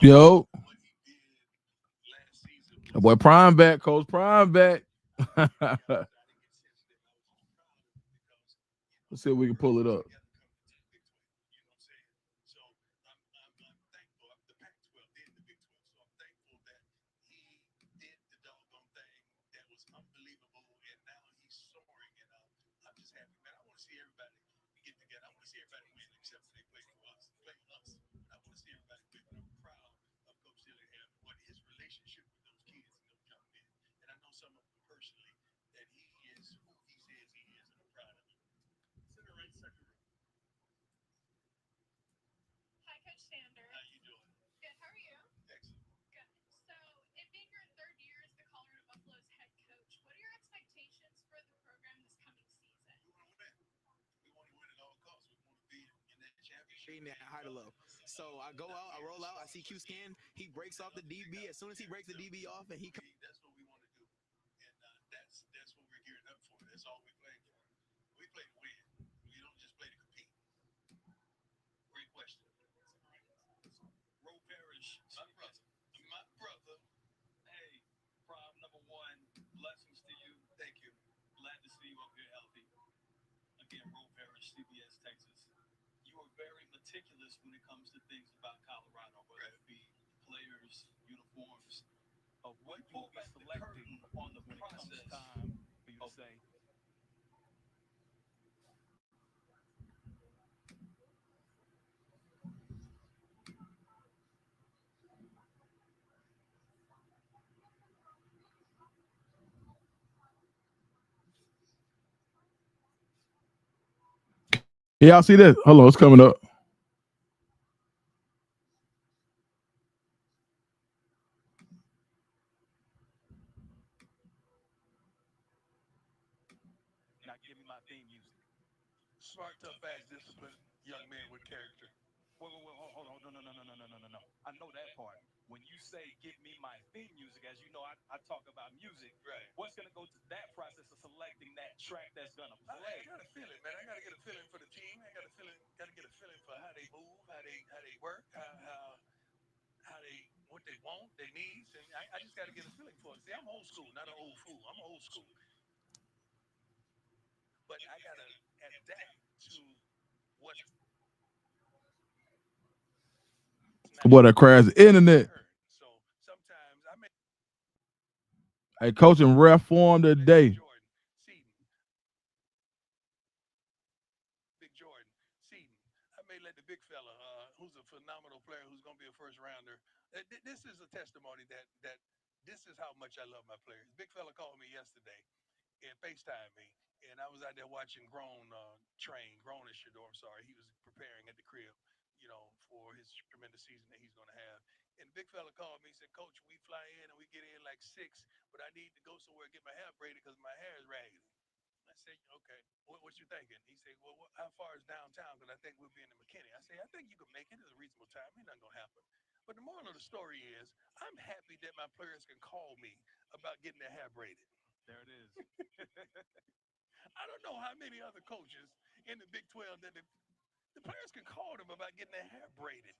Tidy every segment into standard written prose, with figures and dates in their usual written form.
Yo, boy, Prime back, Coach Prime back. Let's see if we can pull it up. That high to low. So I go out, I roll out, I see Q scan. He breaks off the DB. As soon as he breaks the DB off, and he What you will be selecting when it comes time for you to say, Yeah, y'all see this? Hello, it's coming up. "Now give me my theme music." Smart, tough, fast, disciplined young men with character. Wait, hold on, no. I know that part. When you say "give me my theme music," as you know, I talk about music. Right. What's going to go to that process of selecting that track that's going to I play? got a feeling, man. I got to get a feeling for the team. I got a feeling, got to get a feeling for how they move, how they work, how they what they want, their needs, and I just got to get a feeling for it. See, I'm old school, not an old fool. I'm old school, but I got to adapt to what's Boy, that crash the internet. heard. So sometimes I may Hey, coaching ref form let Big today. Jordan, Seaton, Big Jordan, Seaton. I may let the big fella, who's a phenomenal player, who's going to be a first rounder. This is a testimony that this is how much I love my players. Big fella called me yesterday and FaceTime me, and I was out there watching Grown Grown is Shador. I'm sorry, he was preparing at the crib, for his tremendous season that he's going to have. And the big fella called me. He said, "Coach, we fly in and we get in like 6, but I need to go somewhere and get my hair braided because my hair is raggedy." I said, "Okay, what you thinking?" He said, "Well, how far is downtown? Because I think we'll be in the McKinney." I said, "I think you can make it at a reasonable time. Ain't nothing gonna happen." But the moral of the story is, I'm happy that my players can call me about getting their hair braided. There it is. I don't know how many other coaches in the Big 12 that the players can call them about getting their hair braided.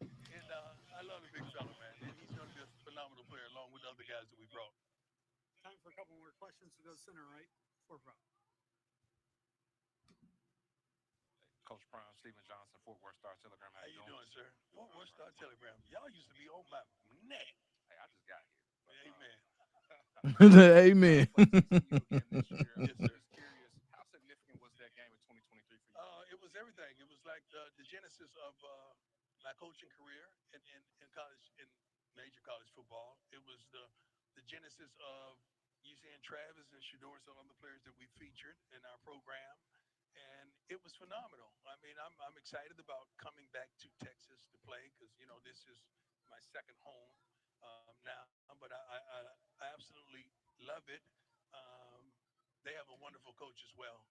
And I love the big fella, man. And he's going to be a phenomenal player along with the other guys that we brought. Time for a couple more questions to go center right. Forefront. Coach Prime, Stephen Johnson, Fort Worth Star Telegram. How you doing, sir? Fort Worth Star Telegram. Y'all used to be on my neck. Hey, I just got here. But, Amen. got Amen. to play TCU again this year. Yes, I'm sir. just curious, how significant was that game in 2023 for you? It was everything. It was like the genesis of my coaching career in college, in major college football. It was the genesis of you seeing Travis and Shador, some other players that we featured in our program, and it was phenomenal. I mean, I'm excited about coming back to Texas to play because this is my second home now. But I absolutely love it. Um, they have a wonderful coach as well,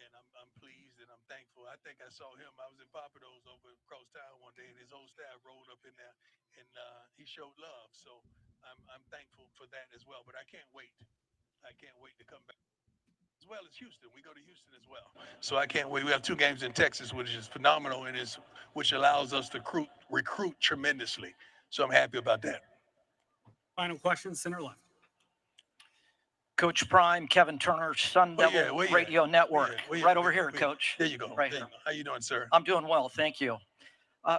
and I'm pleased and I'm thankful. I think I saw him. I was in Papados over across town one day, and his whole staff rolled up in there, and he showed love. So I'm thankful for that as well. But I can't wait. I can't wait to come back. As well as Houston, we go to Houston as well. So I can't wait. We have 2 games in Texas, which is phenomenal, and is which allows us to recruit tremendously. So I'm happy about that. Final question, center left. Coach Prime, Kevin Turner, Sun Where you Devil at? Where you Radio at? Network. Where you Right at? over Where- here, where- Coach. There you go. Right There you here. go. How you doing, sir? I'm doing well, thank you.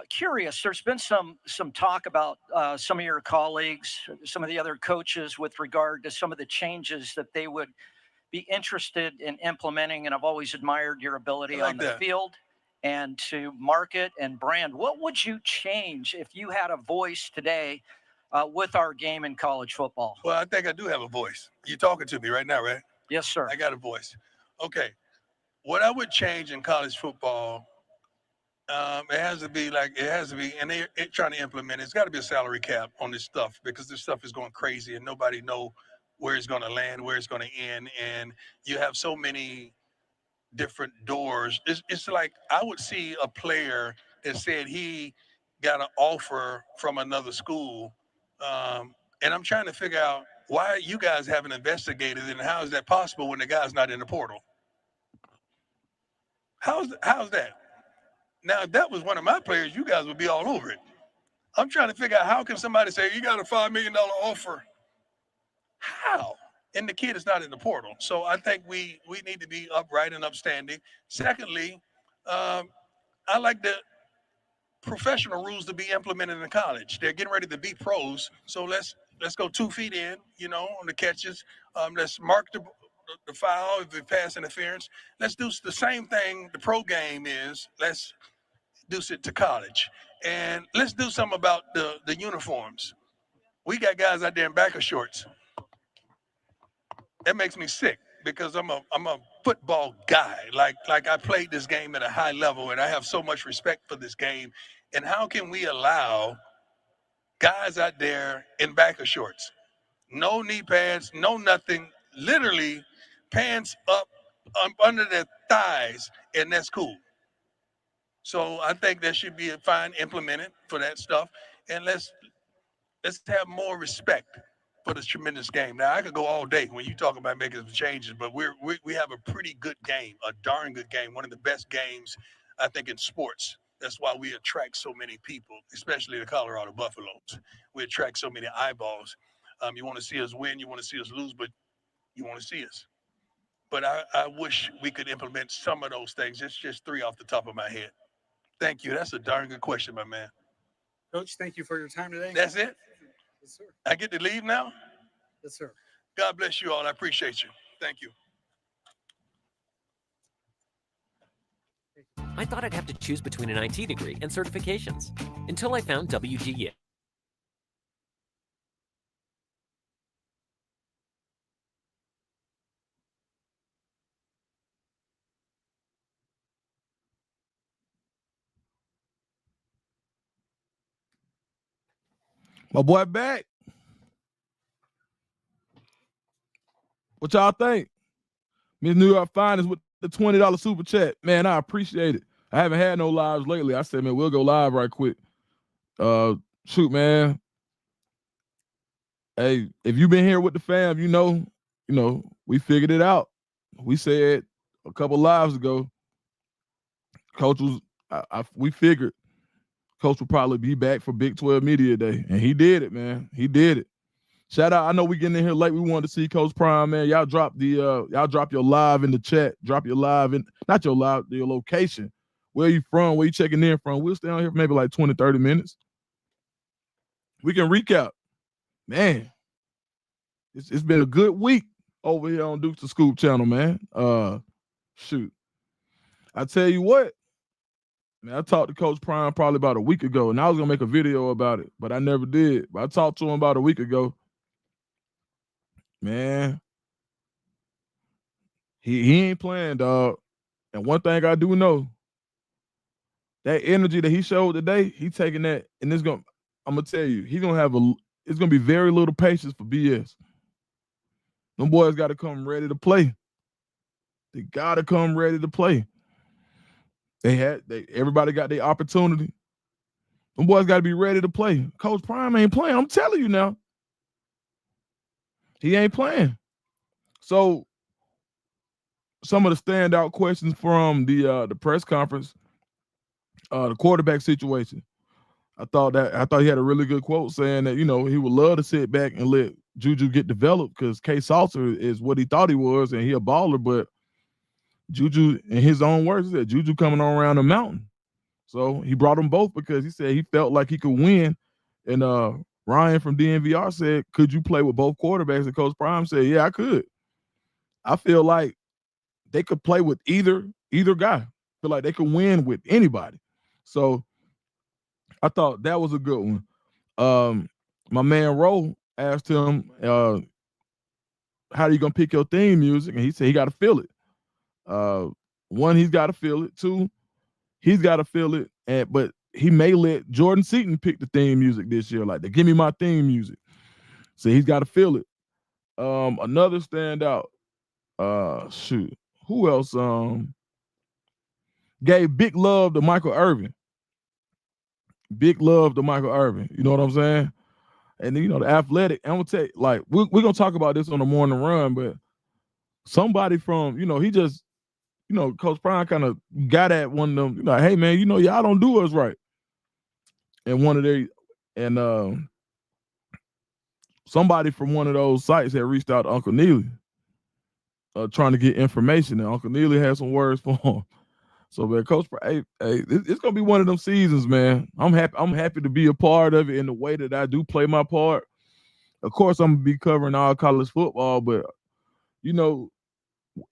Curious, there's been some talk about some of your colleagues, some of the other coaches with regard to some of the changes that they would be interested in implementing, and I've always admired your ability I like on the that. field and to market and brand. What would you change if you had a voice today with our game in college football? Well, I think I do have a voice. You're talking to me right now, right? Yes, sir. I got a voice. Okay. What I would change in college football, it has to be, and they're trying to implement it. It's got to be a salary cap on this stuff because this stuff is going crazy and nobody know where it's going to land, where it's going to end. And you have so many different doors. It's like I would see a player that said he got an offer from another school. And I'm trying to figure out why you guys haven't investigated it and how is that possible when the guy's not in the portal? How's that? Now, if that was one of my players, you guys would be all over it. I'm trying to figure out how can somebody say you got a $5 million offer? How? And the kid is not in the portal. So I think we need to be upright and upstanding. Secondly, I like the professional rules to be implemented in college. They're getting ready to be pros. So let's go 2 feet in, on the catches. Let's mark the foul if it pass interference. Let's do the same thing the pro game is. Let's do it to college. And let's do something about the uniforms. We got guys out there in backer shorts. That makes me sick because I'm a football guy. Like I played this game at a high level and I have so much respect for this game. And how can we allow guys out there in backer shorts? No knee pads, no nothing, literally pants up under their thighs, and that's cool. So I think there should be a fine implemented for that stuff. And let's have more respect for this tremendous game. Now, I could go all day when you talk about making some changes, but we have a pretty good game, a darn good game, one of the best games, I think, in sports. That's why we attract so many people, especially the Colorado Buffaloes. We attract so many eyeballs. You want to see us win, you want to see us lose, but you want to see us. But I wish we could implement some of those things. It's just 3 off the top of my head. Thank you. That's a darn good question, my man. Coach, thank you for your time today. That's it? Yes, sir. I get to leave now? Yes, sir. God bless you all. I appreciate you. Thank you. I thought I'd have to choose between an IT degree and certifications until I found WGU. My boy back. What y'all think? Miss New York Finest with the $20 super chat. Man, I appreciate it. I haven't had no lives lately. I said, man, we'll go live right quick. Shoot, man. Hey, if you've been here with the fam, you know, we figured it out. We said a couple lives ago, Coach was, we figured Coach would probably be back for Big 12 Media Day, and he did it, man. He did it. Shout out! I know we getting in here late. We wanted to see Coach Prime, man. Y'all drop your live in the chat. Drop your live in, not your live, your location. Where you from? Where you checking in from? We'll stay on here for maybe like 20, 30 minutes. We can recap. Man, it's been a good week over here on Dukes to Scoop channel, man. Shoot. I tell you what, man, I talked to Coach Prime probably about a week ago, and I was gonna make a video about it, but I never did. But I talked to him about a week ago. Man, he ain't playing, dog. And one thing I do know, that energy that he showed today, he taking that, and I'm gonna tell you, it's gonna be very little patience for BS. Them boys gotta come ready to play. They gotta come ready to play. Everybody got their opportunity. Them boys gotta be ready to play. Coach Prime ain't playing. I'm telling you now. He ain't playing. So some of the standout questions from the press conference, the quarterback situation. I thought he had a really good quote saying that, you know, he would love to sit back and let Juju get developed because K Salter is what he thought he was and he a baller, but Juju, in his own words, he said Juju coming on around the mountain. So he brought them both because he said he felt like he could win. And Ryan from DNVR said, could you play with both quarterbacks? And Coach Prime said, yeah, I could. I feel like they could play with either guy. I feel like they could win with anybody. So I thought that was a good one. My man Ro asked him, how are you gonna pick your theme music? And he said he got to feel it. One, he's got to feel it. Two, he's got to feel it. But he may let Jordan Seaton pick the theme music this year, like, give me my theme music. So he's got to feel it. Another standout. Shoot, who else? Gave big love to Michael Irvin. Big love to Michael Irvin. You know what I'm saying? And then, you know, the athletic. I'm gonna tell you, like, we're gonna talk about this on the morning run, but somebody from, you know, he just, you know, Coach Prime kind of got at one of them, like, hey man, you know, y'all don't do us right. And one of their, and somebody from one of those sites had reached out to Uncle Neely, trying to get information, and Uncle Neely had some words for him. So, man, Coach, hey, it's gonna be one of them seasons, man. I'm happy to be a part of it in the way that I do play my part. Of course, I'm gonna be covering all college football, but you know,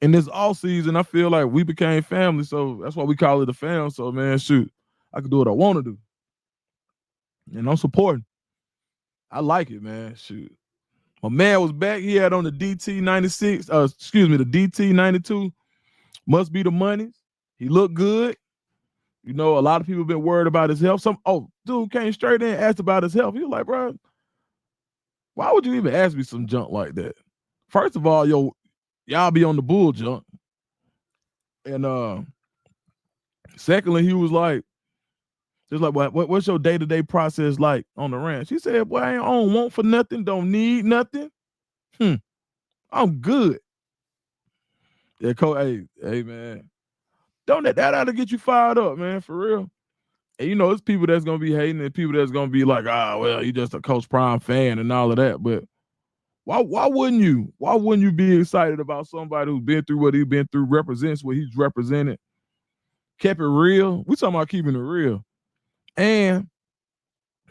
in this off season, I feel like we became family, so that's why we call it a fam. So, man, shoot, I can do what I want to do, and I'm supporting. I like it, man. Shoot, my man was back. He had on the DT96, the DT92. Must be the money. He looked good. You know, a lot of people been worried about his health. Dude came straight in and asked about his health. He was like, bro, why would you even ask me some junk like that? First of all, y'all be on the bull junk. And secondly, he was like, just like, what's your day-to-day process like on the ranch? He said, boy, I don't want for nothing, don't need nothing. I'm good. Yeah, Coach, hey, man. Don't that ought to get you fired up, man, for real. And you know, it's people that's gonna be hating and people that's gonna be like, well, you just a Coach Prime fan and all of that. But why wouldn't you? Why wouldn't you be excited about somebody who's been through what he's been through, represents what he's represented, kept it real? We talking about keeping it real. And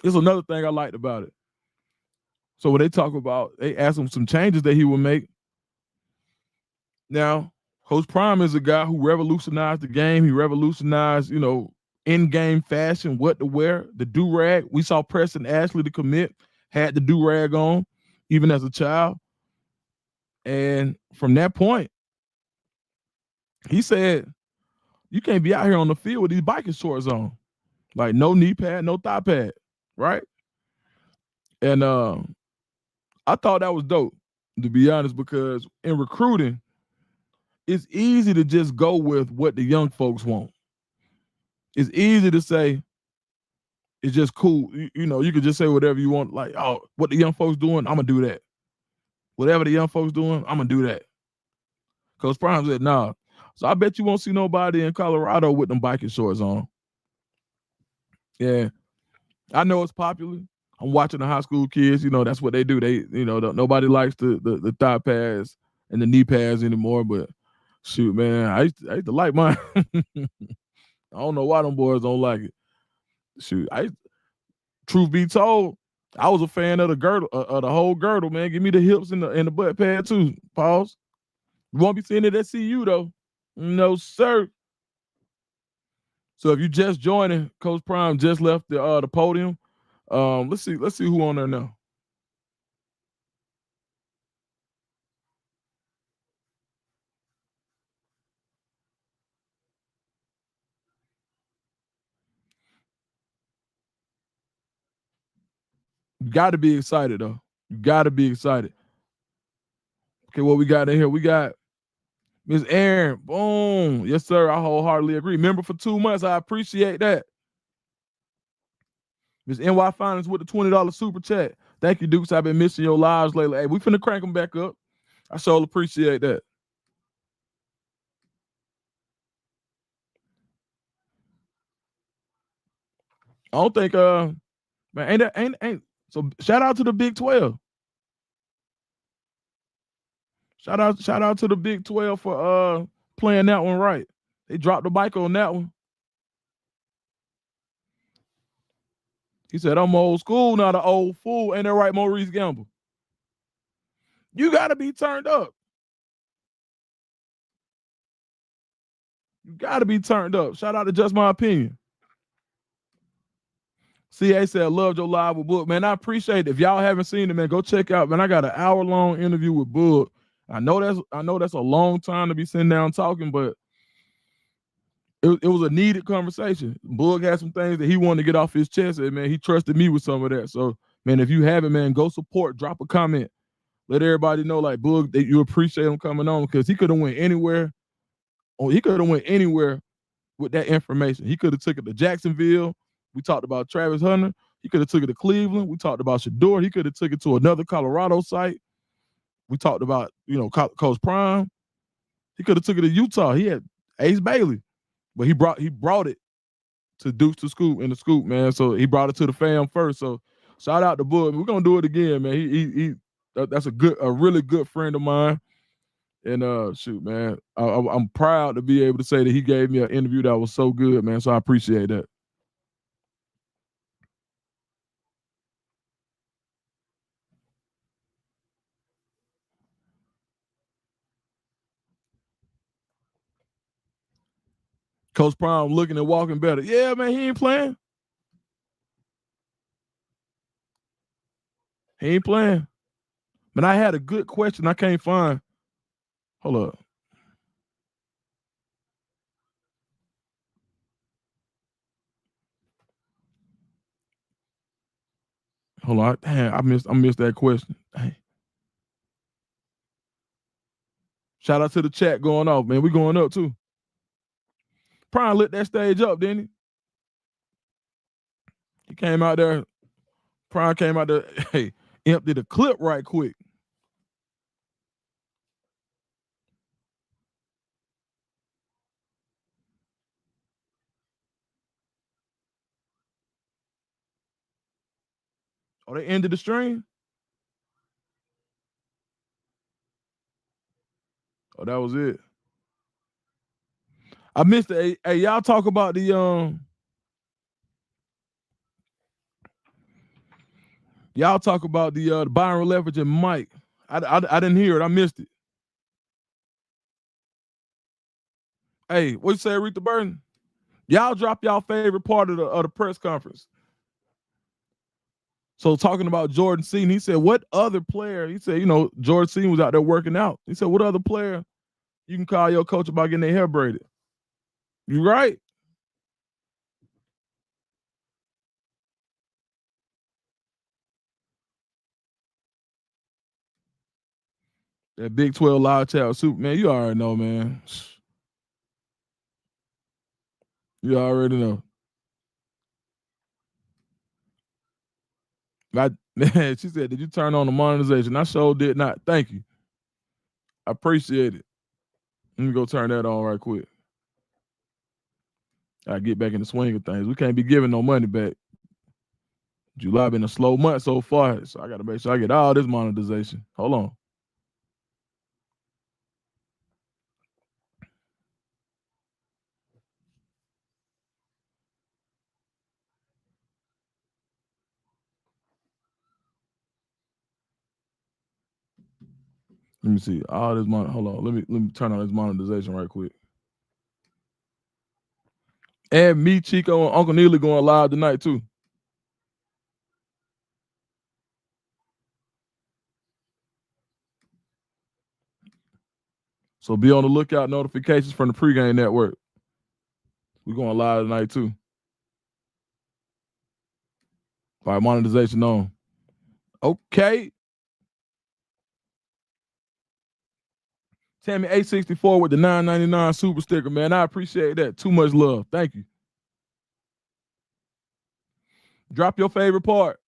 there's another thing I liked about it. So when they talk about, they asked him some changes that he would make. Now, Coach Prime is a guy who revolutionized the game. He revolutionized, you know, in-game fashion, what to wear, the do-rag. We saw Preston Ashley, the commit, had the do-rag on, even as a child. And from that point, he said, you can't be out here on the field with these biking shorts on. Like, no knee pad, no thigh pad, right? And I thought that was dope, to be honest, because in recruiting, it's easy to just go with what the young folks want. It's easy to say it's just cool. You know, you could just say whatever you want. Like, oh, what the young folks doing, I'm going to do that. Whatever the young folks doing, I'm going to do that. Coach Prime said, nah. So I bet you won't see nobody in Colorado with them biking shorts on. Yeah. I know it's popular. I'm watching the high school kids. You know, that's what they do. They, you know, nobody likes the thigh pads and the knee pads anymore, but shoot, man, I used to like mine. I don't know why them boys don't like it. Shoot, truth be told, I was a fan of the girdle, of the whole girdle, man. Give me the hips and the butt pad too. Pause. You won't be seeing it at CU though. No, sir. So if you just joining, Coach Prime just left the podium. Let's see who on there now. You got to be excited, though. You got to be excited. Okay, what we got in here? We got Miss Aaron. Boom. Yes, sir. I wholeheartedly agree. Member for 2 months. I appreciate that. Miss NY Finance with the $20 super chat. Thank you, Dukes. I've been missing your lives lately. Hey, we finna crank them back up. I sure appreciate that. I don't think man, ain't so shout out to the Big 12. Shout out to the Big 12 for playing that one right. They dropped the mic on that one. He said, I'm old school, not an old fool. Ain't that right, Maurice Gamble? You got to be turned up. You got to be turned up. Shout out to Just My Opinion. CA said, loved your live with Book. Man, I appreciate it. If y'all haven't seen it, man, go check out. Man, I got an hour-long interview with Book. I know that's a long time to be sitting down talking, but it was a needed conversation. Boog had some things that he wanted to get off his chest, and man, he trusted me with some of that. So, man, if you haven't, man, go support, drop a comment, let everybody know, like, Boog, that you appreciate him coming on, because he could have went anywhere. Oh, he could have went anywhere with that information. He could have took it to Jacksonville. We talked about Travis Hunter. He could have took it to Cleveland. We talked about Shador. He could have took it to another Colorado site. We talked about, Coach Prime. He could have took it to Utah. He had Ace Bailey. But he brought it to Deuce to Scoop in the Scoop, man. So he brought it to the fam first. So shout out to Boog. We're gonna do it again, man. He that's a really good friend of mine. And shoot, man, I'm proud to be able to say that he gave me an interview that was so good, man. So I appreciate that. Coach Prime looking and walking better. Yeah, man, he ain't playing. He ain't playing. But I had a good question I can't find. Hold up. Hold on. Damn, I missed that question. Dang. Shout out to the chat going off, man. We going up too. Prime lit that stage up, didn't he? He came out there. Prime came out there. Hey, emptied the clip right quick. Oh, they ended the stream? Oh, that was it. I missed it. Hey, y'all talk about the Byron Leftwich and Mike. I didn't hear it. I missed it. Hey, what you say, Aretha Burton? Y'all drop y'all favorite part of the press conference. So talking about Jordan Seaton, he said, what other player? He said, Jordan Seaton was out there working out. He said, what other player you can call your coach about getting their hair braided? You right. That Big 12 live chat with Superman, you already know, man. You already know. She said, did you turn on the monetization? I sure did not. Thank you. I appreciate it. Let me go turn that on right quick. I get back in the swing of things. We can't be giving no money back. July been a slow month so far, so I got to make sure I get all this monetization. Hold on. Let me see. All this money. Hold on. Let me turn on this monetization right quick. And me, Chico, and Uncle Neely going live tonight too. So be on the lookout. Notifications from the pregame network. We're going live tonight too. All right, monetization on. Okay. Tammy 864 with the $9.99 super sticker, man. I appreciate that. Too much love. Thank you. Drop your favorite part.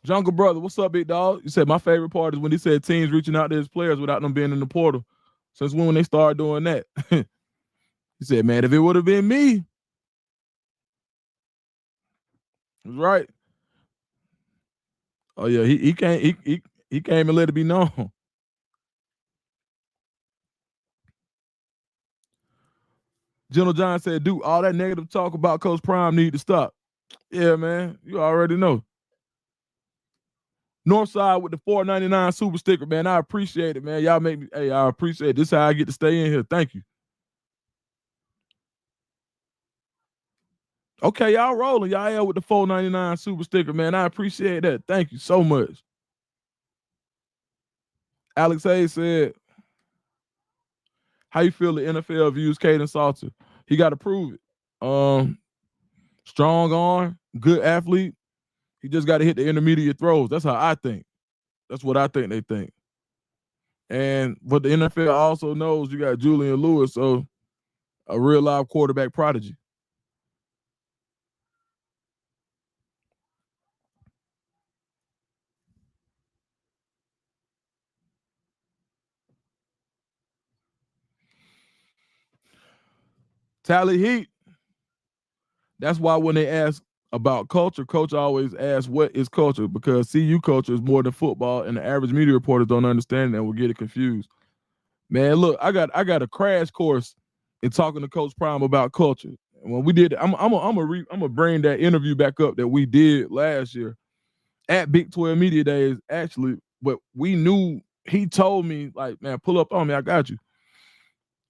Jungle Brother, what's up, big dog? You said my favorite part is when he said teams reaching out to his players without them being in the portal. Since when they started doing that? He said, man, if it would have been me, he was right. Oh yeah, he came and let it be known. General John said, Duke, all that negative talk about Coach Prime need to stop. Yeah, man, you already know. Northside with the $4.99 super sticker, man. I appreciate it, man. Y'all make me, hey, I appreciate it. This is how I get to stay in here. Thank you. Okay, y'all rolling. Y'all here with the $4.99 super sticker, man. I appreciate that. Thank you so much. Alex Hayes said, how you feel the NFL views Kaidon Salter? He got to prove it. Strong arm, good athlete. He just got to hit the intermediate throws. That's how I think. That's what I think they think. But the NFL also knows you got Julian Lewis, so a real live quarterback prodigy. Tally Heat. That's why when they ask about culture, coach always asks what is culture, because CU culture is more than football, and the average media reporters don't understand that and will get it confused. Man, look, I got a crash course in talking to Coach Prime about culture. When we did, I'm gonna bring that interview back up that we did last year at Big 12 Media Days, actually. But we knew, he told me, like, man, pull up on me, I got you.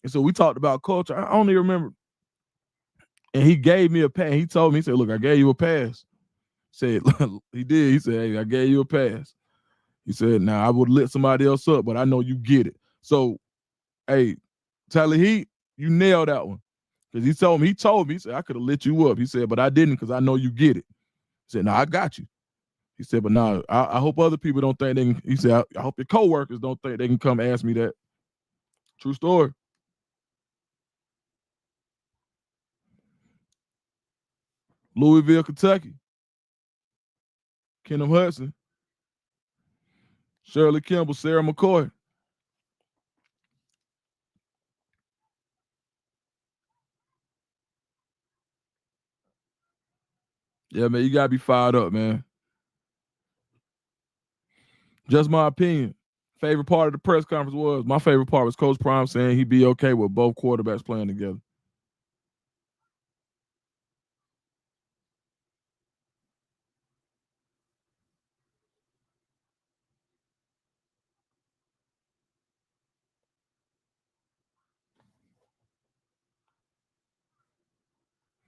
And so we talked about culture. I don't even remember. And he gave me a pass. He told me, he said, look, I gave you a pass. Said, he did. He said, hey, I gave you a pass. He said, now I would lit somebody else up, but I know you get it. So, hey, Tyler Heat, you nailed that one. Because he told me, he said, I could have lit you up. He said, but I didn't because I know you get it. He said, no, I got you. He said, but no, I hope other people don't think they can. He said, I hope your coworkers don't think they can come ask me that. True story. Louisville, Kentucky. Kenneth Hudson. Shirley Kimball, Sarah McCoy. Yeah, man, you got to be fired up, man. Just my opinion. Favorite part of the press conference was, my favorite part was Coach Prime saying he'd be okay with both quarterbacks playing together.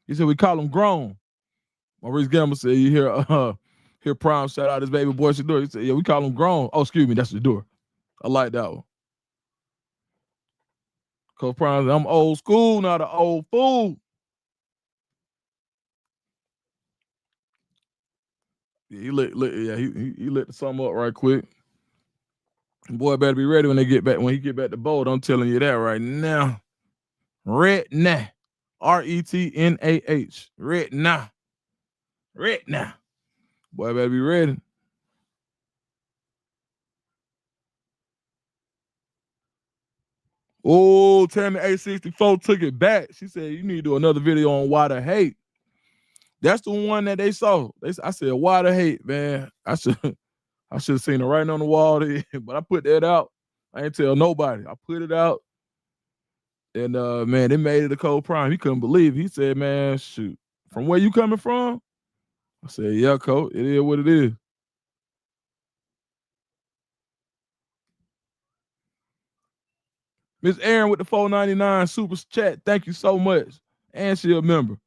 He said, we call him grown. Maurice Gamble said, you hear Prime shout out his baby boy Shador. He said, yeah, we call him grown. Oh, excuse me, that's Shador. I like that one. Coach Prime said, I'm old school, not an old fool. Yeah, he lit the sum up right quick. Boy better be ready when he get back to bowl. I'm telling you that right now. Retnah. Retnah. Retnah. Retnah. Boy better be ready. Oh, Tammy A64 took it back. She said, you need to do another video on why the hate. That's the one that they saw. I said, why the hate, man? I should have seen it right on the wall there, but I put that out. I ain't tell nobody. I put it out. And man, they made it a Coach Prime. He couldn't believe it. He said, man, shoot, from where you coming from? I said, yeah, Coach, it is what it is. Miss Aaron with the $4.99 super chat. Thank you so much. And she a member.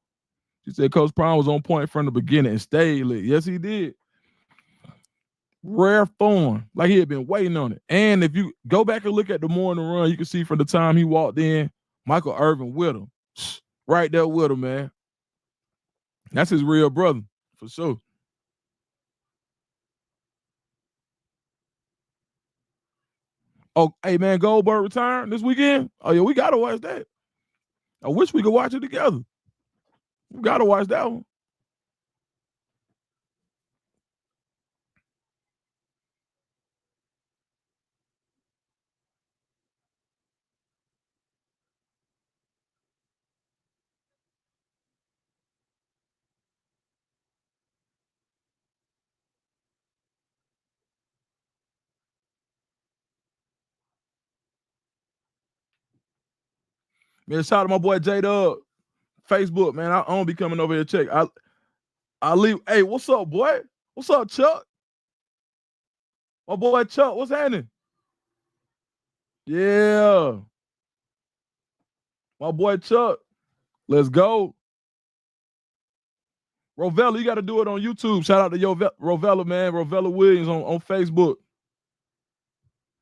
She said Coach Prime was on point from the beginning and stayed lit. Yes, he did. Rare form, like he had been waiting on it. And if you go back and look at the morning run, you can see from the time he walked in, Michael Irvin with him. Right there with him, man. That's his real brother, for sure. Oh, hey, man, Goldberg retiring this weekend? Oh, yeah, we got to watch that. I wish we could watch it together. We got to watch that one. Man, shout out to my boy J-Dub. Facebook, man. I don't be coming over here to check. I leave. Hey, what's up, boy? What's up, Chuck? My boy Chuck, what's happening? Yeah. My boy Chuck. Let's go. Rovella, you got to do it on YouTube. Shout out to Rovella, man. Rovella Williams on Facebook.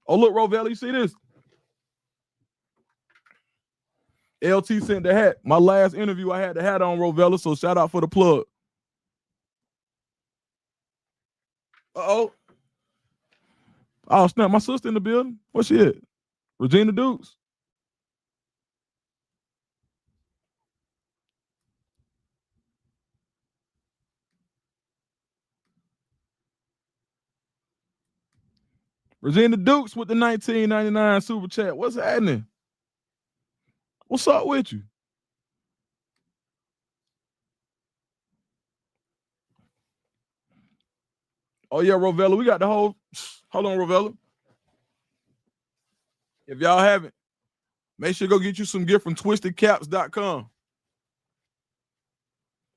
Oh, look, Rovella, you see this? LT sent the hat. My last interview, I had the hat on Rovella, so shout out for the plug. Uh-oh. Oh, snap. My sister in the building. What's she at? Regina Dukes. Regina Dukes with the 1999 Super Chat. What's happening? What's up with you? Oh, yeah, Rovella. We got the whole... Hold on, Rovella. If y'all haven't, make sure to go get you some gear from twistedcaps.com.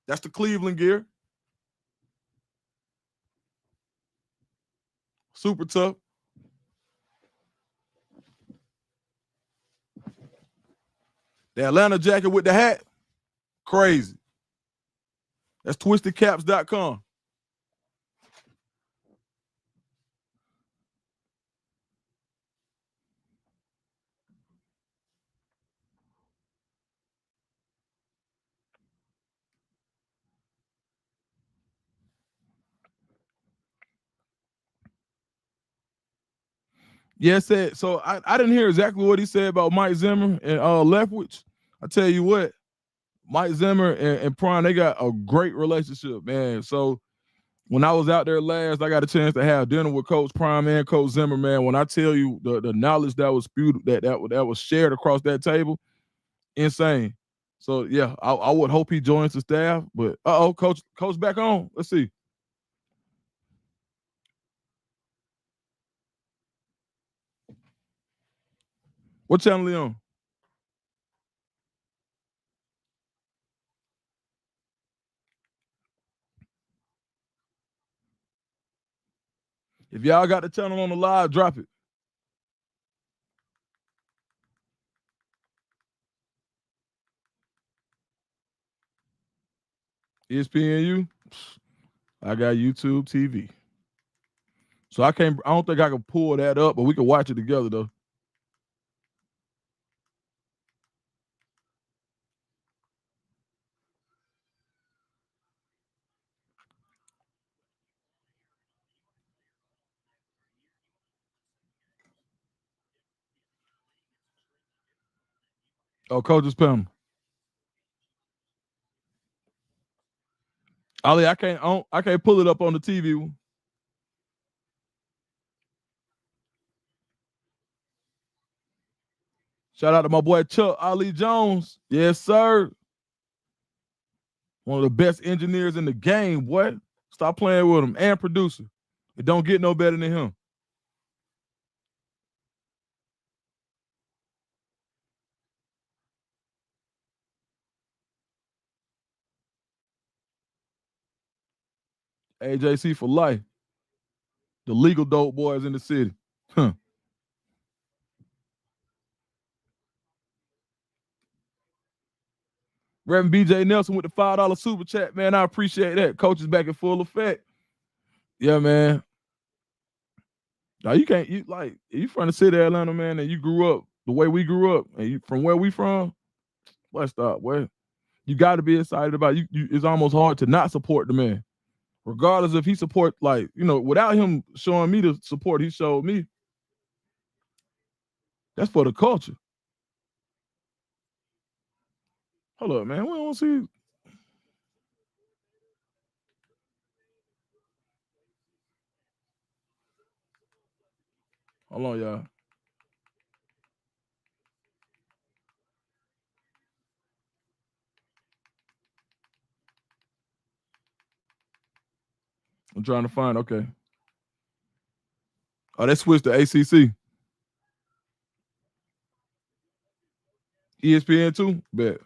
That's the Cleveland gear. Super tough. The Atlanta jacket with the hat. Crazy. That's twistedcaps.com. Yes, so I didn't hear exactly what he said about Mike Zimmer and Leftwich. I tell you what, Mike Zimmer and Prime, they got a great relationship, man. So when I was out there last, I got a chance to have dinner with Coach Prime and Coach Zimmer, man. When I tell you the knowledge that was spewed, that was shared across that table, insane. So yeah, I would hope he joins the staff. But coach back on. Let's see. What channel he on? If y'all got the channel on the live, drop it. ESPNU. I got YouTube TV. So I don't think I can pull that up, but we can watch it together though. Oh, Coach's panel. Ali, I can't pull it up on the TV. Shout out to my boy Chuck Ali Jones. Yes, sir. One of the best engineers in the game, boy. Stop playing with him, and producer. It don't get no better than him. AJC for life. The legal dope boys in the city. Huh. Reverend BJ Nelson with the $5 super chat, man. I appreciate that. Coach is back in full effect. Yeah, man. Now you from the city of Atlanta, man, and you grew up the way we grew up, and you from where we from. Let's stop. Where you got to be excited about you. It's almost hard to not support the man, regardless if he support, without him showing me the support he showed me. That's for the culture. Hold up, man. We don't see. Hold on, y'all. I'm trying to find. Okay. Oh, they switched to ACC. ESPN 2? Bet.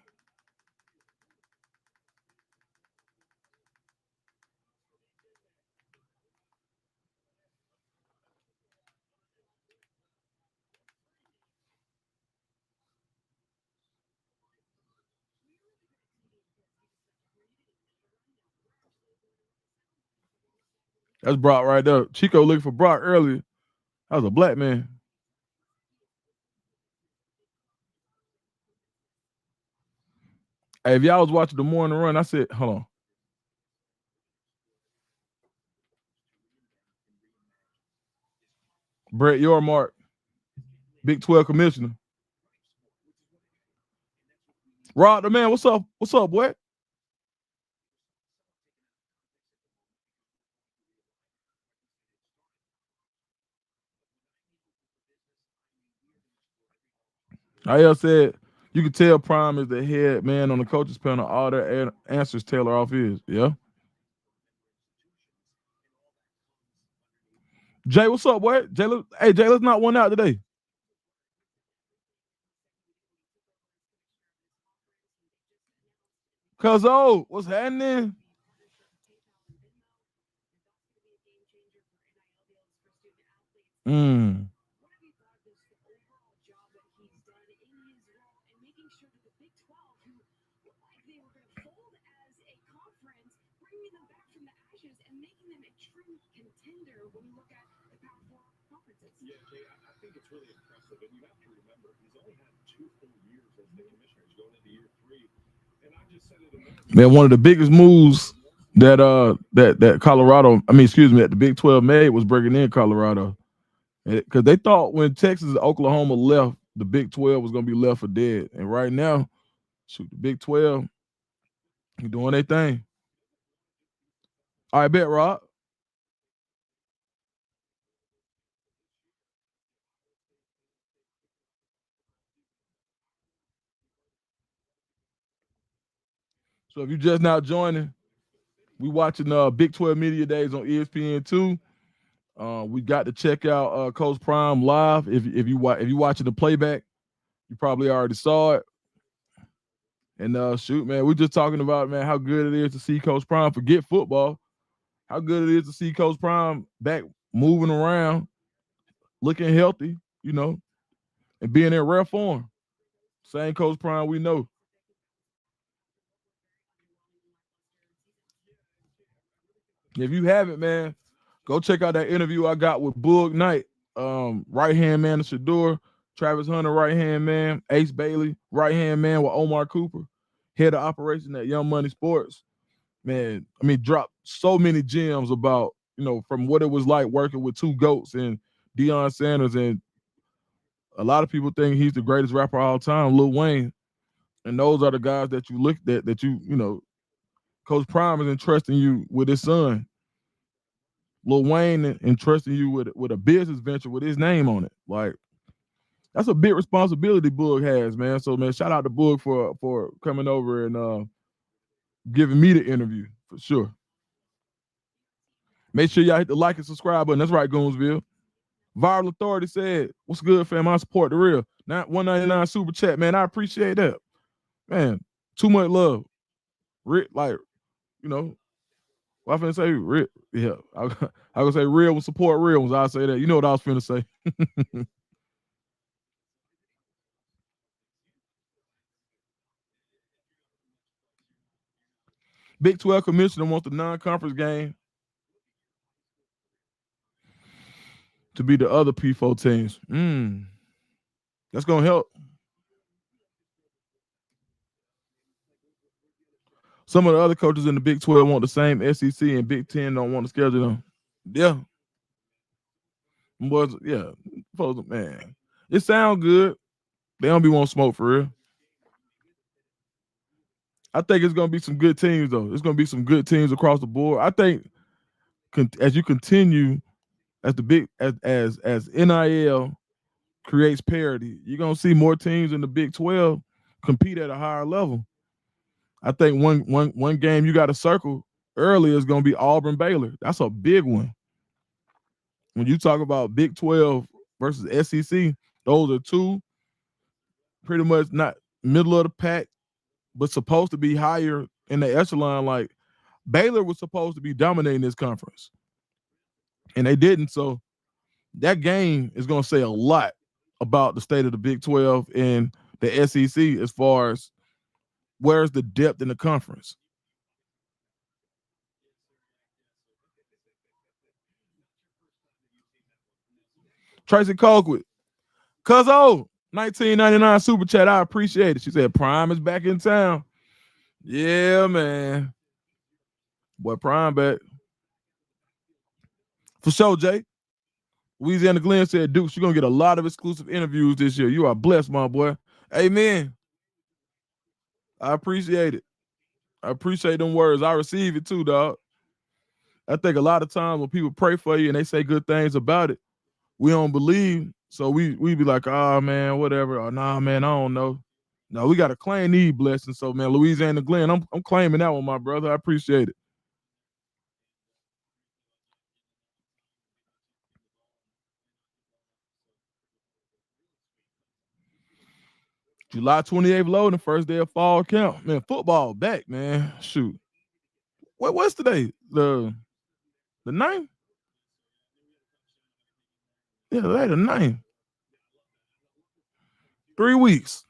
That's Brock right there. Chico looking for Brock earlier. That was a black man. Hey, if y'all was watching the morning run, I said, hold on. Brett Yormark, Big 12 commissioner. Rod the man, what's up? What's up, boy? I said you could tell Prime is the head man on the coaches panel. All their answers tailor off his. Yeah. Jay, what's up, boy? Jay, Jay, let's not one out today. Cuzzo, what's happening? Yeah, Jay, I think it's really impressive. And you have to remember, he's only had 2 full years as the commissioner. He's going into year 3. And I just said it a minute ago. Man, one of the biggest moves that Colorado, that the Big 12 made was bringing in Colorado. Because they thought when Texas and Oklahoma left, the Big 12 was going to be left for dead. And right now, shoot, the Big 12, they're doing their thing. All right, bet, Rob. So if you're just now joining, we watching Big 12 Media Days on ESPN2. We got to check out Coach Prime live. If you watching the playback, you probably already saw it. And shoot, man, we're just talking about, man, how good it is to see Coach Prime. Forget football. How good it is to see Coach Prime back moving around, looking healthy, and being in rare form. Same Coach Prime we know. If you haven't, man, go check out that interview I got with Boog Knight, right-hand man of Shedeur, Travis Hunter, right-hand man, Ace Bailey, right-hand man with Omar Cooper, head of operation at Young Money Sports. Man, dropped so many gems about, from what it was like working with two GOATs and Deion Sanders. And a lot of people think he's the greatest rapper of all time, Lil Wayne. And those are the guys that you looked at, that Coach Prime is entrusting you with his son. Lil Wayne entrusting you with a business venture with his name on it. Like, that's a big responsibility Boog has, man. So, man, shout out to Boog for coming over and giving me the interview, for sure. Make sure y'all hit the like and subscribe button. That's right, Goonsville. Viral Authority said, what's good, fam? I support the real. Not $1.99 super chat, man. I appreciate that. Man, too much love. Like, what I finna say? Real, yeah. I gonna say real ones support real ones. I'll say that. You know what I was finna say. Big 12 commissioner wants the non-conference game to be the other P4 teams. That's gonna help. Some of the other coaches in the Big 12 want the same SEC, and Big 10 don't want to schedule them. Yeah. Man. It sounds good. They don't be wanting smoke for real. I think it's going to be some good teams, though. It's going to be some good teams across the board. I think as you continue, as NIL creates parity, you're going to see more teams in the Big 12 compete at a higher level. I think one game you got to circle early is going to be Auburn-Baylor. That's a big one. When you talk about Big 12 versus SEC, those are two pretty much not middle of the pack, but supposed to be higher in the echelon. Like Baylor was supposed to be dominating this conference, and they didn't. So that game is going to say a lot about the state of the Big 12 and the SEC as far as where's the depth in the conference. Tracy Colquitt, Cuzzo, 1999 super chat. I appreciate it. She said Prime is back in town. Yeah, man. Boy, Prime back. For sure, Jay. Louisiana Glenn said, Dukes, you're going to get a lot of exclusive interviews this year. You are blessed, my boy. Amen. I appreciate it. I appreciate them words. I receive it too, dog. I think a lot of times when people pray for you and they say good things about it, we don't believe. So we be like, oh, man, whatever. Or, nah, man, I don't know. No, we got to claim these blessings. So, man, Louisiana Glenn, I'm claiming that one, my brother. I appreciate it. July 28th loading, the first day of fall camp. Man, football back, man. Shoot. What's today? The 9th? Yeah, the 9th. 3 weeks.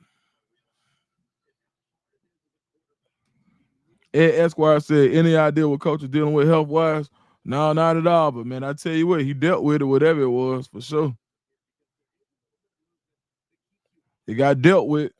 Ed Esquire said, any idea what coach is dealing with health-wise? No, not at all. But, man, I tell you what, he dealt with it, whatever it was, for sure. It got dealt with.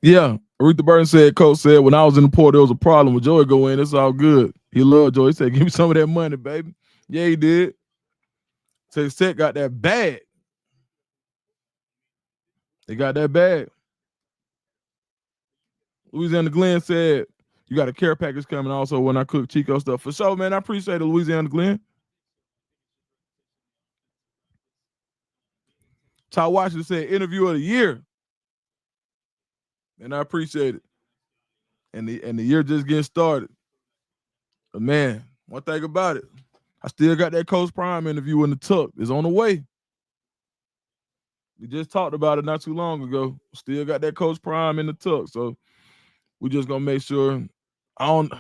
Yeah, Aretha Burton said, Coach said, when I was in the port, there was a problem with Joey go in. It's all good. He loved Joey. He said, give me some of that money, baby. Yeah, he did. So Set got that bag. They got that bag. Louisiana Glenn said, you got a care package coming also when I cook Chico stuff. For sure, man. I appreciate it, Louisiana Glenn. Ty Washington said, interview of the year. And I appreciate it. And the year just getting started. But man, one thing about it, I still got that Coach Prime interview in the tuck. It's on the way. We just talked about it not too long ago. Still got that Coach Prime in the tuck. So we just gonna make sure. I want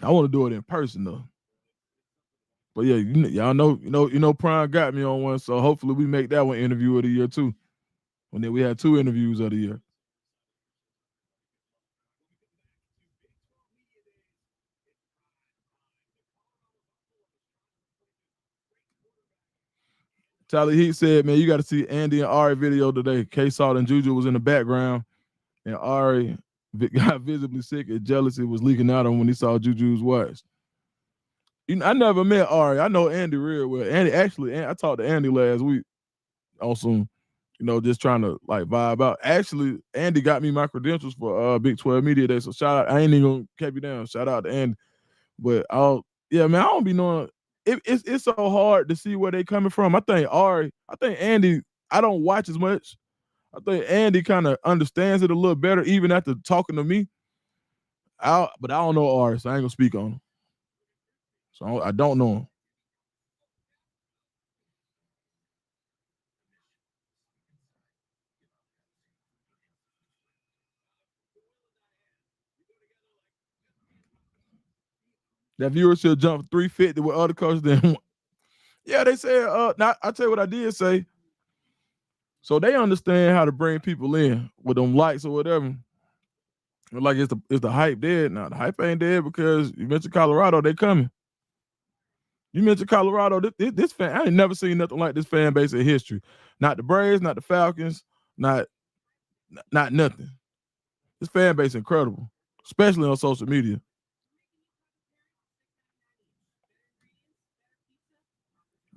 to do it in person though. But yeah, y'all know Prime got me on one. So hopefully we make that one interview of the year too. And then we had 2 interviews of the year. Tyler Heat said, man, you got to see Andy and Ari video today. K-Salt and Juju was in the background, and Ari got visibly sick and jealousy was leaking out of him when he saw Juju's watch. I never met Ari. I know Andy real well. I talked to Andy last week on some, just trying to like vibe out. Actually, Andy got me my credentials for Big 12 Media Day. So shout out. I ain't even gonna keep you down. Shout out to Andy. But I don't be knowing. It's so hard to see where they coming from. I think Andy, I don't watch as much. I think Andy kind of understands it a little better, even after talking to me. But I don't know Ari, so I ain't gonna speak on him. So I don't know him. That viewership jumped 350 with other coaches. Then, yeah, they said. Now I tell you what I did say. So they understand how to bring people in with them likes or whatever. Like is the hype dead? Now the hype ain't dead because you mentioned Colorado, they coming. You mentioned Colorado, this fan, I ain't never seen nothing like this fan base in history. Not the Braves, not the Falcons, not nothing. This fan base incredible, especially on social media.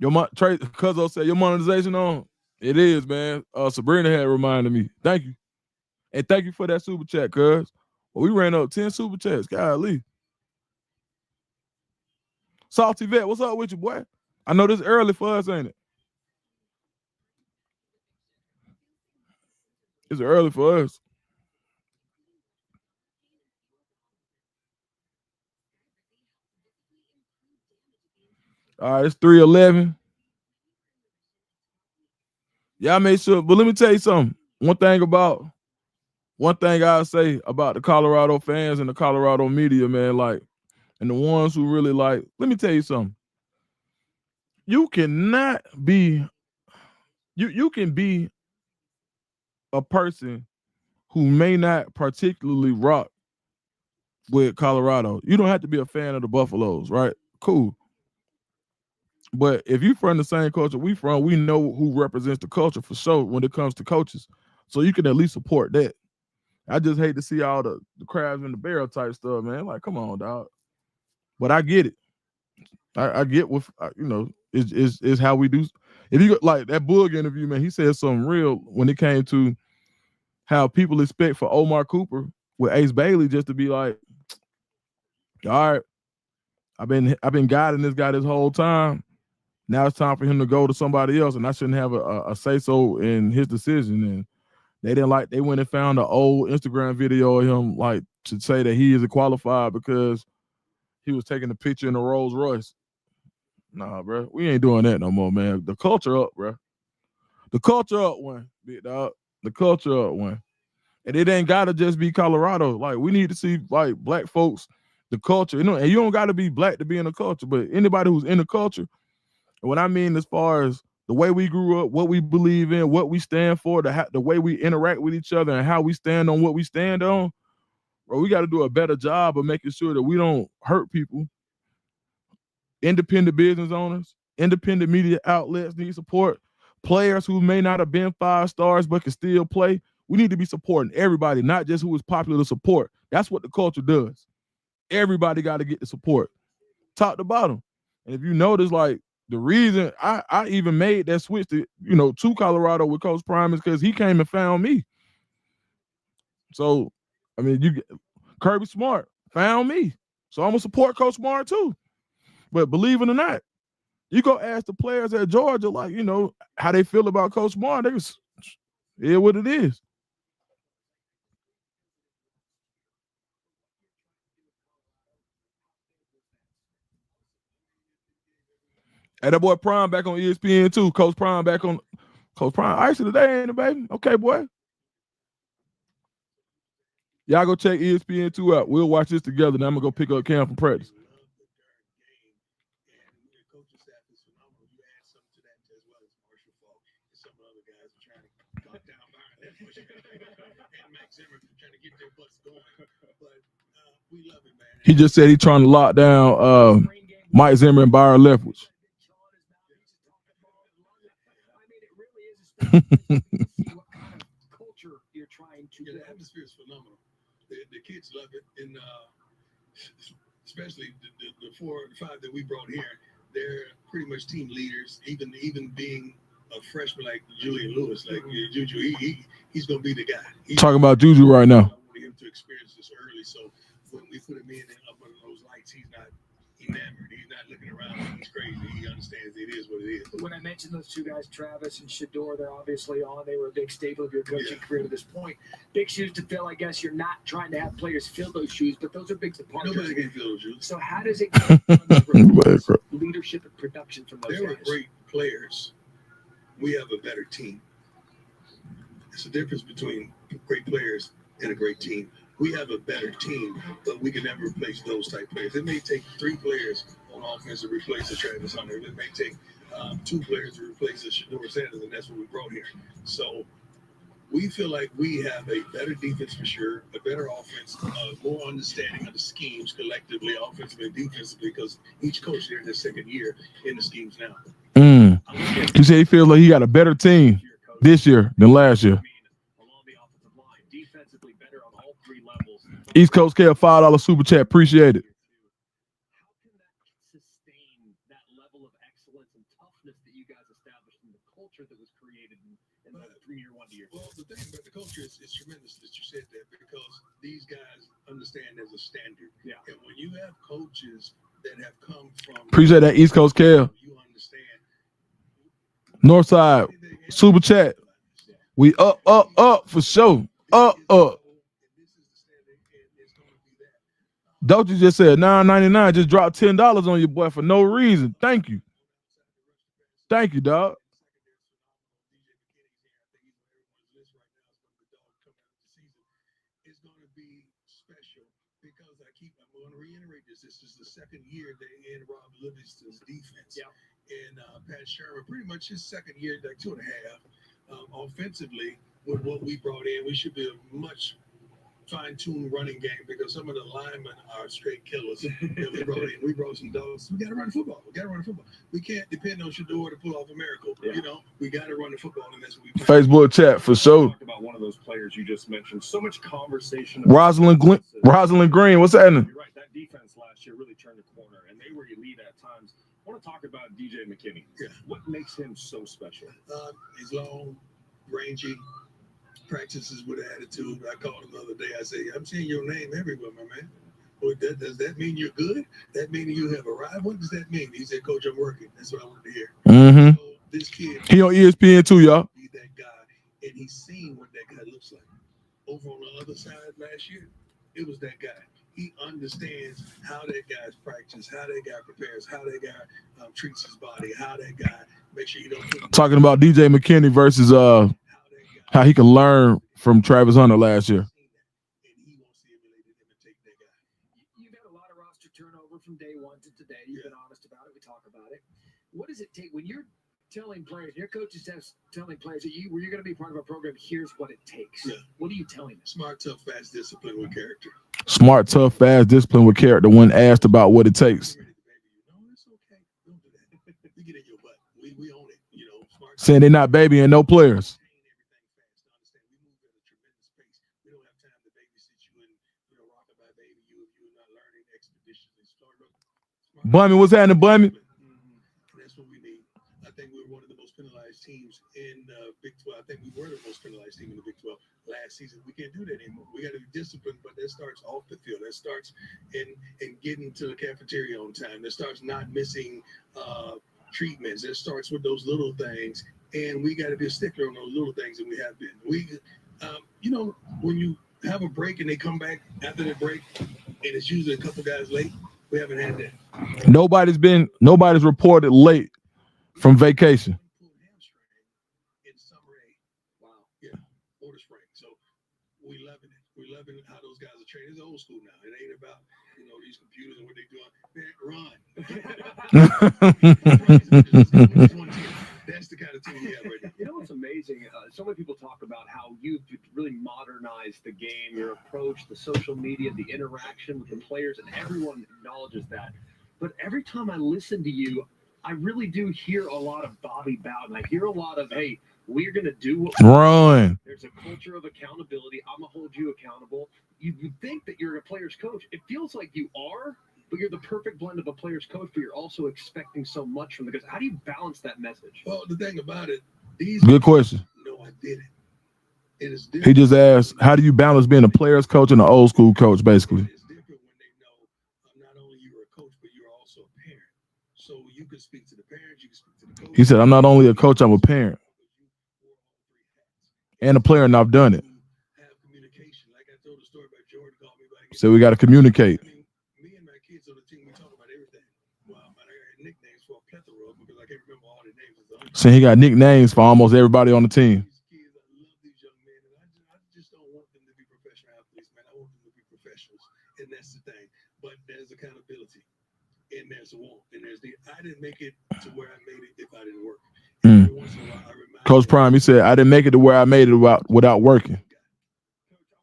Cuzzo said your monetization on. It is, man. Sabrina had reminded me. Thank you. And thank you for that super chat, cuz. Well, we ran up 10 super chats. Golly. Salty Vet, what's up with you, boy? I know this early for us, ain't it? It's early for us. All right, it's 3:11. Y'all made sure, but let me tell you something. One thing I'll say about the Colorado fans and the Colorado media, man, like, and the ones who really like, let me tell you something. You cannot be, you can be a person who may not particularly rock with Colorado. You don't have to be a fan of the Buffaloes, right? Cool. But if you from the same culture we from, we know who represents the culture for sure when it comes to coaches. So you can at least support that. I just hate to see all the crabs in the barrel type stuff, man. Like, come on, dog. But I get it. I get what is how we do. If you like that Boog interview, man, he said something real when it came to how people expect for Omar Cooper with Ace Bailey just to be like, all right, I've been guiding this guy this whole time. Now it's time for him to go to somebody else, and I shouldn't have a say so in his decision. And they went and found an old Instagram video of him like to say that he isn't qualified because he was taking a picture in a Rolls Royce. Nah, bro, we ain't doing that no more, man. The culture up, bro. The culture up one, big dog. The culture up one. And it ain't gotta just be Colorado. Like, we need to see like black folks, the culture. And you don't gotta be black to be in the culture, but anybody who's in the culture, and what I mean as far as the way we grew up, what we believe in, what we stand for, the way we interact with each other and how we stand on what we stand on, bro, we got to do a better job of making sure that we don't hurt people. Independent business owners, independent media outlets need support. Players who may not have been 5 stars but can still play. We need to be supporting everybody, not just who is popular to support. That's what the culture does. Everybody got to get the support, top to bottom. And if you notice, like, the reason I even made that switch to Colorado with Coach Prime is because he came and found me. So, I mean, Kirby Smart found me. So I'm gonna support Coach Smart too. But believe it or not, you go ask the players at Georgia, like, how they feel about Coach Smart. They was, yeah, what it is. Hey, that boy Prime back on ESPN too. Coach Prime back on. Coach Prime, ice today, ain't it, baby? Okay, boy. Y'all go check ESPN2 out. We'll watch this together. Now I'm going to go pick up Cam from practice. He just said he's trying to lock down Mike Zimmer and Byron Leftwich. The atmosphere is phenomenal. The kids love it, and especially the 4 or 5 that we brought here, they're pretty much team leaders. Even being a freshman like Julian Lewis, like Juju, he's gonna be the guy. Talking about Juju right now. I wanted him to experience this early, so when we put him in up under those lights, he's not enamored. He's not looking around like he's crazy. He understands it is what it is. When I mentioned those 2 guys, Travis and Shedeur, they're obviously on. They were a big staple of your coaching career to this point. Big shoes to fill. I guess you're not trying to have players fill those shoes, but those are big departures. Nobody can fill those shoes. So how does it get leadership and production from those guys? They were guys? Great players. We have a better team. It's a difference between great players and a great team. We have a better team, but we can never replace those type players. It may take 3 players on offense to replace a Travis Hunter. It may take 2 players to replace a Shedeur Sanders, and that's what we brought here. So we feel like we have a better defense for sure, a better offense, more understanding of the schemes collectively, offensively and defensively, because each coach there in their 2nd year in the schemes now. You say he feels like he got a better team this year than last year. East Coast Care, $5 super chat. Appreciate it. How can that sustain that level of excellence and toughness that you guys established in the culture that was created in the 3-year, 1 year? Well, the thing about the culture is tremendous that you said that, because these guys understand there's a standard. Yeah. And when you have coaches that have come from. Appreciate that East Coast Cal. You understand. Northside super chat. We up for sure. Up. Doja just said $9.99. Just dropped $10 on your boy for no reason. Thank you. Thank you, dog. It's going to be special because I'm going to reiterate this. This is the second year they're in Rob Livingston's defense. Yeah. And Pat Shermer, pretty much his second year, like 2.5. Offensively, with what we brought in, we should be a much fine-tuned running game because some of the linemen are straight killers. That we brought some dogs. We got to run the football. We can't depend on Shador to pull off a miracle. Yeah. You know, we got to run the football, and that's what we play. Facebook chat for sure. Talked about one of those players you just mentioned. So much conversation. Rosalind Green, what's happening? You're right. That defense last year really turned the corner, and they were elite at times. I want to talk about DJ McKinney. Yeah. What makes him so special? He's long, rangy, practices with attitude. I called him the other day. I said, I'm seeing your name everywhere, my man. Well, does that mean you're good? That mean you have arrived? What does that mean? He said, Coach, I'm working. That's what I wanted to hear. Mm-hmm. So this kid, he on ESPN too, y'all. Be that guy, and he's seen what that guy looks like. Over on the other side last year, it was that guy. He understands how that guy's practice, how that guy prepares, how that guy treats his body, how that guy makes sure you don't. Talking about DJ McKinney versus how he can learn from Travis Hunter last year. You've had a lot of roster turnover from day one to today. You've been honest about it. We talk about it. What does it take when you're telling players, your coaches have telling players that you're going to be part of a program, here's what it takes? Yeah. What are you telling them? Smart, tough, fast, discipline with character. Smart, tough, fast, discipline with character. When asked about what it takes. No, it's okay. Don't do that. We get in your butt. We own it. You know, smart. Saying they're not babying no players. We don't have time to babysit you and rock-a-bye baby you if you're not learning expeditiously. Bummy, what's happening, Bummy? That's what we need. I think we're one of the most penalized teams in Big 12. I think we were the most penalized team in the Big 12 last season. We can't do that anymore. We got to be disciplined, but that starts off the field. That starts in getting to the cafeteria on time. That starts not missing treatments. That starts with those little things, and we got to be a stickler on those little things, and we have been. When you have a break and they come back after the break, and it's usually a couple guys late, we haven't had that. Nobody's reported late from vacation. In summer A. Wow. Yeah. Or the spring. So we loving it. We're loving how those guys are training. It's old school now. It ain't about these computers and what they're doing. Man, run. That's the kind of team we have right now. You know what's amazing? So many people talk about how you've really modernized the game, your approach, the social media, the interaction with the players, and everyone acknowledges that. But every time I listen to you, I really do hear a lot of Bobby Bowden. I hear a lot of, hey, we're going to do what we run. There's a culture of accountability. I'm going to hold you accountable. You think that you're a player's coach. It feels like you are, but you're the perfect blend of a player's coach, but you're also expecting so much from the guys. How do you balance that message? Well, the thing about it, good question. No, I didn't. It is different. He just asked, how do you balance being a player's coach and an old school coach, basically? It's different when they know not only you're a coach, but you're also a parent. So you can speak to the parents, you can speak to the coach. He said, I'm not only a coach, I'm a parent. And a player, and I've done it. Have communication. Like I told the story about Jordan called me back. So we got to communicate. I mean, me and my kids on the team, we talk about everything. Wow, man, I got nicknames for a plethora of them because I can't remember all their names. So he got nicknames for almost everybody on the team. These kids, I love these young men, and I just don't want them to be professional athletes, man. I want them to be professionals, and that's the thing. But there's accountability, and there's a want, and I didn't make it to where I made it if I didn't work. Every once in a while, I remind Coach Prime, he said, I didn't make it to where I made it without working. Coach, I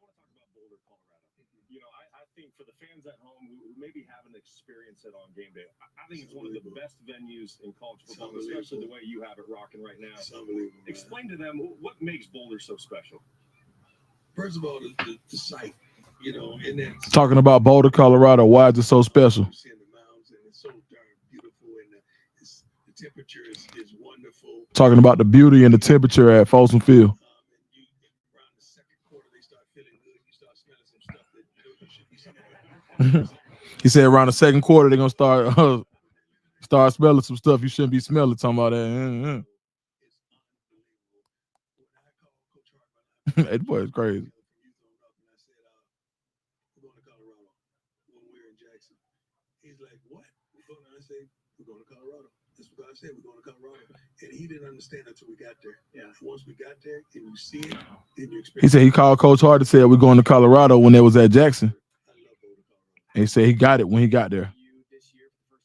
want to talk about Boulder, Colorado. I think for the fans at home who maybe haven't experienced it on game day, I think it's one of the best venues in college football, especially the way you have it rocking right now. It's unbelievable. Explain to them what makes Boulder so special. First of all, the site, and that's Talking about Boulder, Colorado, why is it so special? seeing the mountains, and it's so darn beautiful, and the temperature is wonderful. Talking about the beauty and the temperature at Folsom Field. And around the second quarter, they start feeling good. You start smelling some stuff that you should be smelling. He said around the second quarter they're gonna start smelling some stuff you shouldn't be smelling. Talking about that. That boy is crazy. We're going to Colorado when we're in Jackson. He's like, what? I say, we're going to Colorado. That's what I said, we're going to Colorado. And he didn't understand until we got there. Yeah. Once we got there and you see it, then you experience it. He said he called Coach Hart and said we're going to Colorado when they was at Jackson. And he said he got it when he got there. This year, for the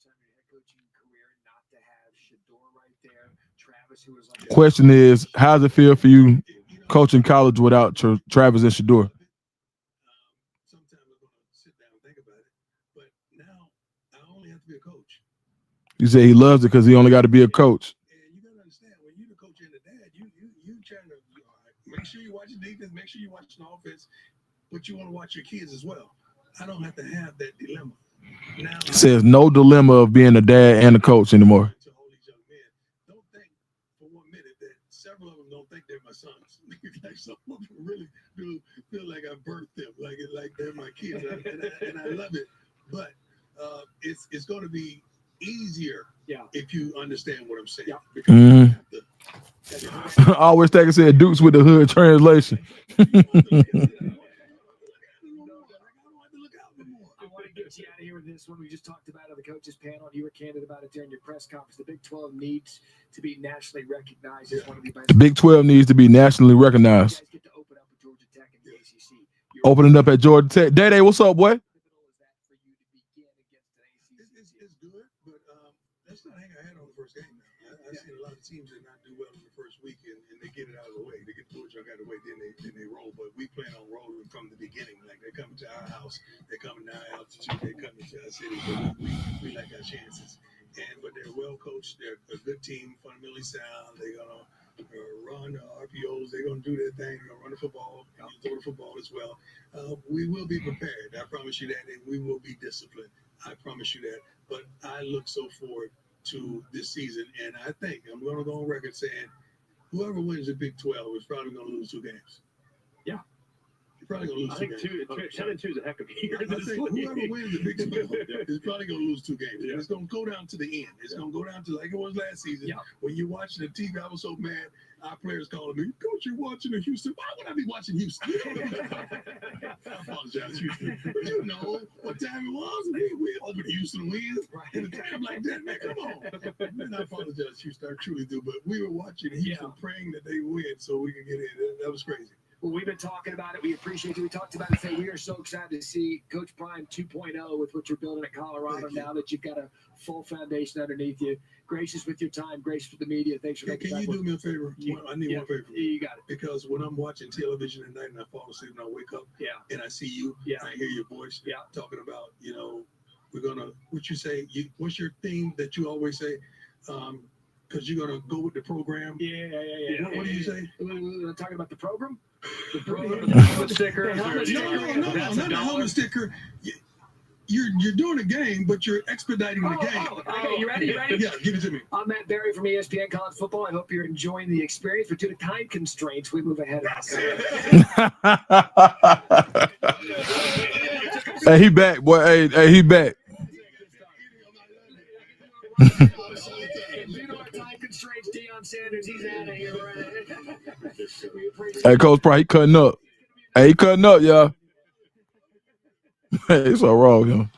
first time in your head coaching career, not to have Shedeur right there. Travis, who was like Question is, how does it feel for you coaching college without Travis and Shedeur? Sometimes I'm going to sit down and think about it. But now I only have to be a coach. You say he loves it because he only got to be a coach. And you got to understand, when you're the coach and the dad, you trying to make sure you watch the defense, make sure you watch the offense, but you want to watch your kids as well. I don't have to have that dilemma. Now, He says no dilemma of being a dad and a coach anymore. to all these young men, don't think for 1 minute that several of them don't think they're my sons. Like some of them really do feel like I birthed them, like they're my kids, and I love it. But it's going to be easier if you understand what I'm saying. Yeah. Because I always think I said Dukes with the hood translation. I want to get you out of here with this one. We just talked about it on the coaches panel, and you were candid about it during your press conference. The Big 12 needs to be nationally recognized as one of the best. The Big 12 needs to be nationally recognized. You guys get to open up with Georgia Tech and the ACC. Opening up at Georgia Tech. Day, what's up, boy? It's good, but let's not hang our head on the first game now. I've seen a lot of teams that not do well in the first week and they get it out of the way. They get the junk out of the way, then they roll. But we plan on rolling from the beginning. Like they're coming to our house, they're coming to our altitude, they're coming to our city. But we like our chances. But they're well coached. They're a good team, fundamentally sound. They're gonna run RPOs. They're gonna do their thing. They're gonna run the football, throw the football as well. We will be prepared. I promise you that, and we will be disciplined. I promise you that. But I look so forward to this season, and I think I'm going to go on record saying whoever wins the Big 12 is probably going to lose 2 games. Yeah. You're probably going to lose 2 games. 10-2 is a heck of a year. I think whoever wins the Big 12 is probably going to lose 2 games. Yeah. It's going to go down to the end. It's going to go down to like it was last season. Yeah. When you're watching the TV, I was so mad. Our players calling me, Coach, you're watching the Houston. Why would I be watching Houston? I apologize, Houston. But you know what time it was. We opened Houston wins. And the time like that, man, come on. Man, I apologize, Houston. I truly do. But we were watching Houston praying that they win so we could get in. That was crazy. Well, we've been talking about it. We appreciate it. We talked about it. Say we are so excited to see Coach Prime 2.0 with what you're building at Colorado now that you've got a full foundation underneath you. Gracious with your time, gracious with the media. Thanks for making Can you do me a favor? I need one favor. You got it. Because when I'm watching television at night and I fall asleep and I wake up and I see you, I hear your voice talking about, we're going to, what you say, what's your theme that you always say? Because you're going to go with the program. Yeah. What do you say? We're talking about the program? The helmet sticker. No, not the helmet sticker. You're doing a game, but you're expediting the game. Okay, you ready? Yeah, give it to me. I'm Matt Berry from ESPN College Football. I hope you're enjoying the experience, but due to time constraints, we move ahead. Hey, he back, boy. Hey, he back. Deion Sanders, he's out of here. Hey, Coach Prime, he cutting up. Hey, he cutting up, y'all. Hey, it's so wrong, yo. Thanks,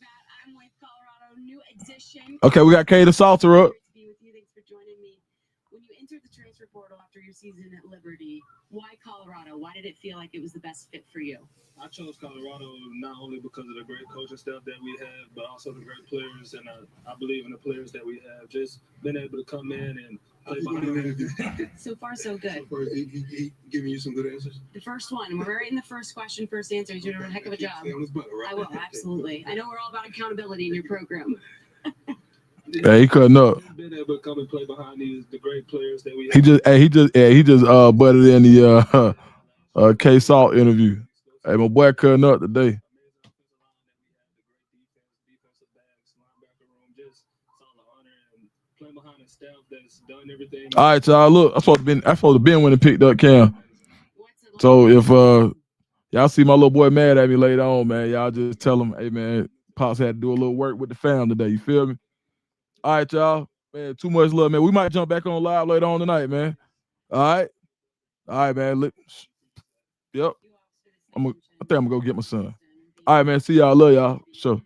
Matt. I'm with Colorado New Edition. Okay, we got Kay the Salter up. Thanks for joining me. When you entered the transfer portal after your season at Liberty, why Colorado? Why did it feel like it was the best fit for you? I chose Colorado not only because of the great coaching staff that we have, but also the great players, and I believe in the players that we have. Just been able to come in and play behind. So far, so good. So far, he giving you some good answers? The first one. We're right in the first question, first answer. You're doing a heck of a job. I will, absolutely. I know we're all about accountability in your program. Hey, he cutting up. Been able to come and play behind the great players that we have. He just butted in the K Salt interview. Hey, my boy cutting up today. All right, y'all. Look, I supposed to been when it picked up Cam. So if Y'all see my little boy mad at me later on, man. Y'all just tell him, hey, man, Pops had to do a little work with the fam today. You feel me? All right, y'all. Man, too much love, man. We might jump back on live later on tonight, man. All right? All right, man. Yep. I think I'm going to go get my son. All right, man. See y'all. Love y'all. Sure.